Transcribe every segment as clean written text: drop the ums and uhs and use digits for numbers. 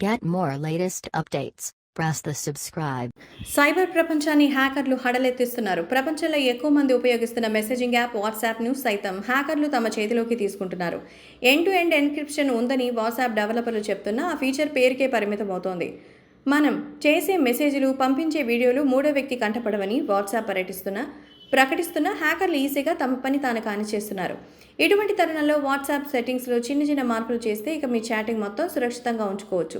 Get more latest updates. Press the subscribe. Cyber ప్రపంచాన్ని హ్యాకర్లు హడలెత్తిస్తున్నారు. ప్రపంచంలో ఎక్కువ మంది ఉపయోగిస్తున్న మెసేజింగ్ యాప్ వాట్సాప్ను సైతం హ్యాకర్లు తమ చేతిలోకి తీసుకుంటున్నారు. ఎండ్ టు ఎండ్ ఎన్క్రిప్షన్ ఉందని వాట్సాప్ డెవలపర్లు చెప్తున్నా ఆ ఫీచర్ పేరుకే పరిమితమవుతోంది. మనం చేసే మెసేజ్లు, పంపించే వీడియోలు మూడో వ్యక్తి కంటపడవని వాట్సాప్ ప్రకటిస్తున్న హ్యాకర్లు ఈజీగా తమ పని తాను కానిచేస్తున్నారు. ఇటువంటి తరుణంలో వాట్సాప్ సెట్టింగ్స్లో చిన్న మార్పులు చేస్తే ఇక మీ చాటింగ్ మొత్తం సురక్షితంగా ఉంచుకోవచ్చు.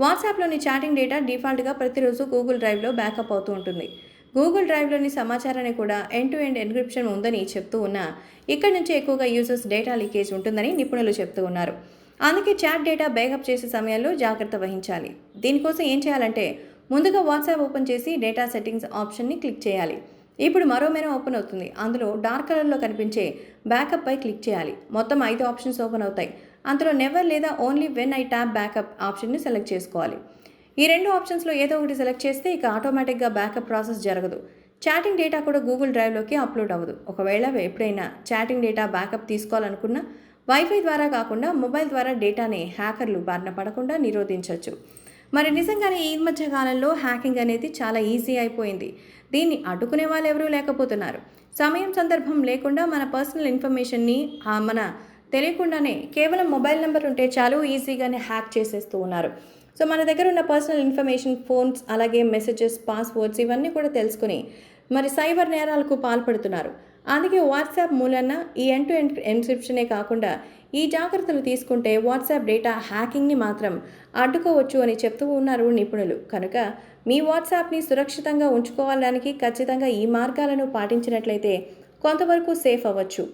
వాట్సాప్లోని చాటింగ్ డేటా డిఫాల్ట్గా ప్రతిరోజు గూగుల్ డ్రైవ్లో బ్యాకప్ అవుతూ ఉంటుంది. గూగుల్ డ్రైవ్లోని సమాచారాన్ని కూడా ఎండ్ టు ఎండ్ ఎన్క్రిప్షన్ ఉందని చెప్తూ ఉన్నా ఇక్కడి నుంచి ఎక్కువగా యూజర్స్ డేటా లీకేజ్ ఉంటుందని నిపుణులు చెప్తూ ఉన్నారు. అందుకే చాట్ డేటా బ్యాకప్ చేసే సమయంలో జాగ్రత్త వహించాలి. దీనికోసం ఏం చేయాలంటే ముందుగా వాట్సాప్ ఓపెన్ చేసి డేటా సెట్టింగ్స్ ఆప్షన్ని క్లిక్ చేయాలి. ఇప్పుడు మరో మెనూ ఓపెన్ అవుతుంది. అందులో డార్క్ కలర్లో కనిపించే బ్యాకప్ పై క్లిక్ చేయాలి. మొత్తం 5 ఆప్షన్స్ ఓపెన్ అవుతాయి. అందులో నెవర్ లేదా only when I tap backup ఆప్షన్ని సెలెక్ట్ చేసుకోవాలి. ఈ 2 ఆప్షన్స్లో ఏదో ఒకటి సెలెక్ట్ చేస్తే ఇక ఆటోమేటిక్గా బ్యాకప్ ప్రాసెస్ జరగదు. చాటింగ్ డేటా కూడా గూగుల్ డ్రైవ్లోకి అప్లోడ్ అవ్వదు. ఒకవేళ ఎప్పుడైనా చాటింగ్ డేటా బ్యాకప్ తీసుకోవాలనుకున్నా వైఫై ద్వారా కాకుండా మొబైల్ ద్వారా డేటాని హ్యాకర్లు బారిన పడకుండా నిరోధించవచ్చు. మరి నిజంగానే ఈ మధ్య కాలంలో హ్యాకింగ్ అనేది చాలా ఈజీ అయిపోయింది. దీన్ని అడ్డుకునే వాళ్ళు ఎవరూ లేకపోతున్నారు. సమయం సందర్భం లేకుండా మన పర్సనల్ ఇన్ఫర్మేషన్ని మన తెలియకుండానే కేవలం మొబైల్ నెంబర్ ఉంటే చాలు ఈజీగానే హ్యాక్ చేసేస్తూ ఉన్నారు. సో మన దగ్గర ఉన్న పర్సనల్ ఇన్ఫర్మేషన్, ఫోన్స్, అలాగే మెసేజెస్, పాస్వర్డ్స్ ఇవన్నీ కూడా తెలుసుకుని మరి సైబర్ నేరాలకు పాల్పడుతున్నారు. అందుకే వాట్సాప్ మూలన ఈ ఎండ్ టు ఎండ్ ఎన్క్రిప్షనే కాకుండా ఈ జాగ్రత్తలు తీసుకుంటే వాట్సాప్ డేటా హ్యాకింగ్ని మాత్రం అడ్డుకోవచ్చు అని చెప్తూ ఉన్నారు నిపుణులు. కనుక మీ వాట్సాప్ని సురక్షితంగా ఉంచుకోవడానికి ఖచ్చితంగా ఈ మార్గాలను పాటించినట్లయితే కొంతవరకు సేఫ్ అవ్వచ్చు.